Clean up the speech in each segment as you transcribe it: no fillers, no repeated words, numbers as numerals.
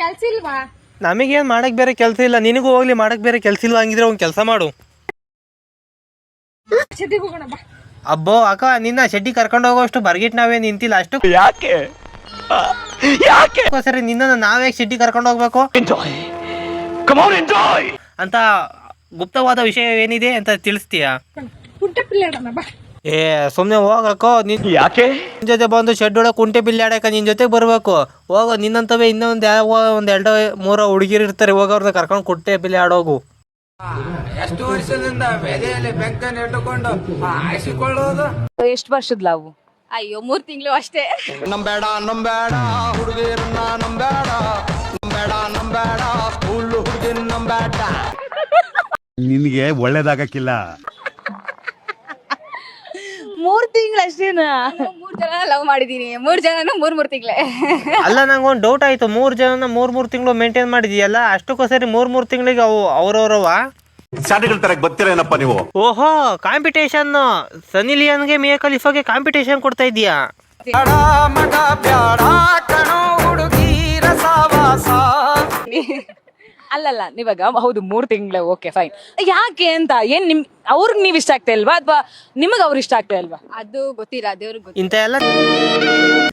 ಕೆಲ್ಸ ಇಲ್ವಾ? ನಮಗೇನು ಮಾಡಕ್ ಬೇರೆ ಕೆಲಸ ಇಲ್ಲ, ನಿನಗೂ ಹೋಗ್ಲಿ ಮಾಡಕ್ ಬೇರೆ ಕೆಲಸ ಇಲ್ಲ. ಹಂಗಿದ್ರೆ ಒಂದು ಕೆಲಸ ಮಾಡು. ಶೆಡ್ಡಿಗೆ ಹೋಗೋಣ ಬಾ. ಅಬ್ಬೋ ಅಕ್ಕ, ನಿನ್ನ ಶೆಡ್ಡಿ ಕರ್ಕೊಂಡು ಹೋಗೋಷ್ಟು ಬರ್ಗಿಟ್ ನಾವೇ ನಿಂತಿಲ್ಲ. ಅಷ್ಟು ಯಾಕೆ ಸರಿ, ನಿನ್ನ ನಾವೇ ಶೆಡ್ಡಿ ಕರ್ಕೊಂಡು ಹೋಗ್ಬೇಕು ಅಂತ ಗುಪ್ತವಾದ ವಿಷಯ ಏನಿದೆ ಅಂತ ತಿಳಿಸ್ತೀಯಾ? ಕುಂಟೆ ಪಿಲ್ಲಾಡೋಣ ಬಾ. ಏ ಸುಮ್ಮನೆ ಹೋಗಕ್ಕೋ. ಯಾಕೆ ನಿನ್ ಜೊತೆ ಬಂದು ಶೆಡ್ ಒಳಗೆ ಕುಂಟೆ ಬಿಲ್ಲೆ ಆಡಕ ನಿನ್ ಜೊತೆ ಬರ್ಬೇಕು. ಹೋಗೋ, ನಿನ್ನಂತವೇ ಇನ್ನೊಂದು ಯಾವ ಒಂದು 2-3 ಹುಡುಗಿರು ಇರ್ತಾರೆ, ಹೋಗೋರ್ನ ಕರ್ಕೊಂಡು ಕುಂಟೆ ಬಿಲ್ಲೆ ಆಡೋಗು. ಎಷ್ಟು ವರ್ಷದಿಂದ ಬೆದೆಯಲ್ಲಿ ಬೆಂಕನ್ನು ಇಟ್ಟುಕೊಂಡು ಆಯಿಸಿಕೊಳ್ಳೋದು. ಎಷ್ಟು ವರ್ಷದ ಲವ್? ಅಯ್ಯೋ 3 ತಿಂಗಳು ಅಷ್ಟೇ. ನಂಬೇಡ ಹುಡುಗಿಯರನ್ನ ನಂಬೇಡ ಹುಲ್ಲು ಹುಡುಗಿನ ನಂಬೇಡ. ನಿನಗೆ ಒಳ್ಳೇದಾಗಕ್ಕಿಲ್ಲ. 3 ತಿಂಗಳು ಅಷ್ಟೇನಾ? 3 ಜನ ಲವ್ ಮಾಡಿದೀನಿ. 3 ಜನನು 3 ತಿಂಗಳೇ. ಅಲ್ಲ, ನಂಗೆ ಒಂದು ಡೌಟ್ ಆಯ್ತು. 3 ಜನನ 3 ತಿಂಗಳು ಮೇಂಟೈನ್ ಮಾಡಿದೀಯಲ್ಲ, ಅಷ್ಟಕ್ಕೂ ಸರಿ 3 ತಿಂಗಳಿಗೆ ಅವ್ರವ್ರವ ಶಾಲೆಗಳ ತರ ಗೊತ್ತಿರೇನಪ್ಪ ನೀವು? ಓಹೋ, ಕಾಂಪಿಟೇಷನ್. ಸನಿ ಲಿಯೋನ್ಗೆ ಮಿಯಾ ಖಲೀಫಾಗೆ ಕಾಂಪಿಟೇಷನ್ ಕೊಡ್ತಾ ಇದೀಯಾ? ಅಲ್ಲಲ್ಲ, ನೀವಾಗ ಹೌದು 3 ತಿಂಗಳು ಓಕೆ ಫೈನ್. ಯಾಕೆ ಅಂತ ಏನ್ ಅವ್ರಿಗೆ ನೀವ್ ಇಷ್ಟ ಆಗ್ತಾ ಇಲ್ವಾ ಅಥವಾ ನಿಮಗ್ ಅವ್ರು ಇಷ್ಟ ಆಗ್ತಾ ಇಲ್ವಾ? ಅದು ಗೊತ್ತಿಲ್ಲ, ದೇವ್ರಿಗೆ ಗೊತ್ತಿಲ್ಲ. ಇಂಥ ಎಲ್ಲ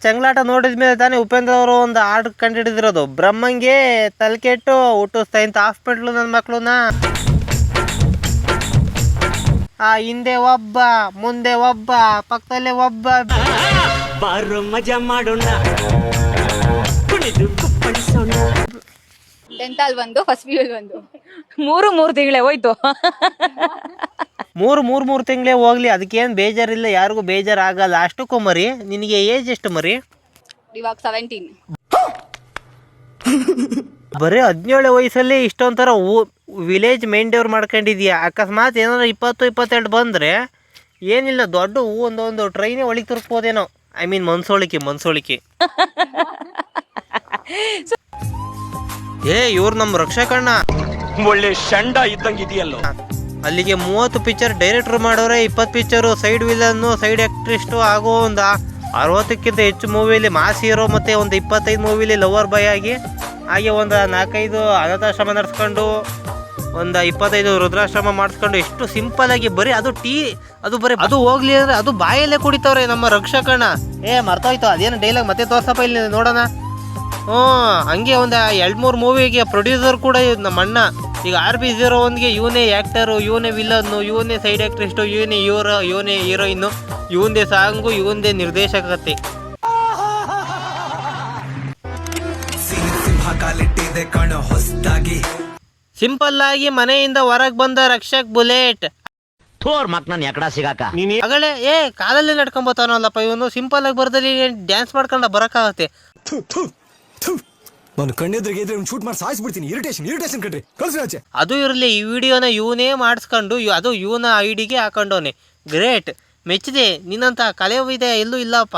ಚಂಗ್ಲಾಟ ನೋಡಿದ್ಮೇಲೆ ತಾನೇ ಉಪೇಂದ್ರ ಅವರು ಒಂದು ಹಾಡು ಕಂಡುಹಿಡಿದಿರೋದು, ಬ್ರಹ್ಮಂಗೆ ತಲೆಕೆಟ್ಟು ಹುಟ್ಟಿಸ್ತಾ ಇಂಥ ಹಾಸ್ಪಿಟ್ಲು ನನ್ನ ಮಕ್ಳನ್ನ. ಆ ಹಿಂದೆ ಒಬ್ಬ, ಮುಂದೆ ಒಬ್ಬ, ಪಕ್ಕದಲ್ಲೇ ಒಬ್ಬ. ಬಾರೋ ಮಜಾ ಮಾಡೋಣ, ಕುಣಿದು ಕುಪ್ಪಳಿಸೋಣ. 10th ಅಲ್ಲಿ ಒಂದು, ಫಸ್ಟ್ PU ಅಲ್ಲಿ ಒಂದು. 3 ತಿಂಗಳೇ ಹೋಯ್ತು. 3 ತಿಂಗಳೇ ಹೋಗ್ಲಿ, ಅದಕ್ಕೇನು ಬೇಜಾರಿಲ್ಲ, ಯಾರಿಗೂ ಬೇಜಾರಾಗಲ್ಲ. ಅಷ್ಟಕ್ಕೂ ಮರಿ, ನಿನಗೆ ಏಜ್ ಎಷ್ಟು ಮರಿ? ಇವಾಗ 17. ಬರೀ 17 ವಯಸ್ಸಲ್ಲಿ ಇಷ್ಟೊಂಥರ ವಿಲೇಜ್ ಮೇಂಟೈನ್ ಮಾಡ್ಕೊಂಡಿದ್ಯಾ. ಅಕಸ್ಮಾತ್ ಏನಾದ್ರು 20-22 ಬಂದರೆ ಏನಿಲ್ಲ, ದೊಡ್ಡ ಒಂದು ಟ್ರೈನೇ ಒಳಗೆ ತುರ್ಕ್ಬೋದೇನೋ. I mean ಮನ್ಸೋಳಿಕೆ. ಇವ್ರು ನಮ್ಮ ರಕ್ಷಕಣ್ಣ, ಒಳ್ಳೆ ಶಂಡ ಇದ್ದಂಗಿದೆಯಲ್ಲೋ. ಅಲ್ಲಿಗೆ 30 ಪಿಕ್ಚರ್ ಡೈರೆಕ್ಟ್ರು ಮಾಡೋರೆ, 20 ಪಿಕ್ಚರು ಸೈಡ್ ವಿಲನ್ನು, ಸೈಡ್ ಆಕ್ಟ್ರಿಸ್ಟು ಹಾಗೂ ಒಂದು 60ಕ್ಕಿಂತ ಹೆಚ್ಚು ಮೂವಿಲಿ ಮಾಸ್ ಹೀರೋ, ಮತ್ತು ಒಂದು 25 ಮೂವಿಲಿ ಲವರ್ ಬಾಯ್ ಆಗಿ, ಹಾಗೆ ಒಂದು 4-5 ಅನಾಥಾಶ್ರಮ ನಡೆಸ್ಕೊಂಡು, ಒಂದು 25 ವೃದ್ಧಾಶ್ರಮ ಮಾಡಿಸ್ಕೊಂಡು, ಎಷ್ಟು ಸಿಂಪಲ್ ಆಗಿ ಬರೀ ಅದು ಹೋಗ್ಲಿ ಅಂದರೆ ಅದು ಬಾಯಲ್ಲೇ ಕುಡಿತವ್ರೆ ನಮ್ಮ ರಕ್ಷಕಣ್ಣ. ಮರ್ತೋಯ್ತು ಅದೇನು ಡೈಲಾಗ್, ಮತ್ತೆ ತೋರ್ಸಪ್ಪ ಇಲ್ಲಿ ನೋಡೋಣ. ಹಂಗೆ ಒಂದು 2-3 ಮೂವಿಗೆ ಪ್ರೊಡ್ಯೂಸರ್ ಕೂಡ ನಮ್ಮ ಅಣ್ಣ. ಈಗ RB01ಗೆ ಇವನೇ ಆ್ಯಕ್ಟರು, ಇವನೇ ವಿಲನ್ನು, ಇವನೇ ಸೈಡ್ ಆ್ಯಕ್ಟ್ರಿಸ್ಟು, ಇವನೇ ಹೀರೋಯಿನ್ನು, ಇವಂದೇ ಸಾಂಗು, ಇವಂದೇ ನಿರ್ದೇಶಕತೆ. ಸಿಂಪಲ್ ಆಗಿ ಮನೆಯಿಂದ ಹೊರಗೆ ಬಂದ ರಕ್ಷಕ್ ಬುಲೆಟ್ ಥೋರ್ ಮಕ್ನನ್ ಎಕಡ ಸಿಗಾಕ ಅಗಳೇ ಕಾಲಲ್ಲಿ ನಡ್ಕೊಂಬತ್ತಾನಲ್ಲಪ್ಪ ಇವನು. ಸಿಂಪಲ್ ಆಗಿ ಬರ್ದಲ್ಲಿ ಡ್ಯಾನ್ಸ್ ಮಾಡ್ಕೊಂಡ ಬರಕಾಗತ್ತೆ. ನಾನು ಕಣ್ಣೆದ್ರಿಗೆ ಇದ್ರೆ ಶೂಟ್ ಮಾಡಿ ಸಾಯಿಸ್ಬಿಡ್ತೀನಿ. ಇರಿಟೇಷನ್ ಕಣ್ರಿ, ಕಳ್ಸಿ ಆಚೆ. ಅದು ಇರಲಿ, ಈ ವಿಡಿಯೋನ ಇವನೇ ಮಾಡಿಸ್ಕೊಂಡು ಅದು ಇವನ ಐಡಿಗೆ ಹಾಕೊಂಡವನೆ. ಗ್ರೇಟ್, ಮೆಚ್ಚಿದೆ. ನಿನ್ನಂತ ಕಲೆ ಇದೆ ಎಲ್ಲೂ ಇಲ್ಲಪ್ಪ.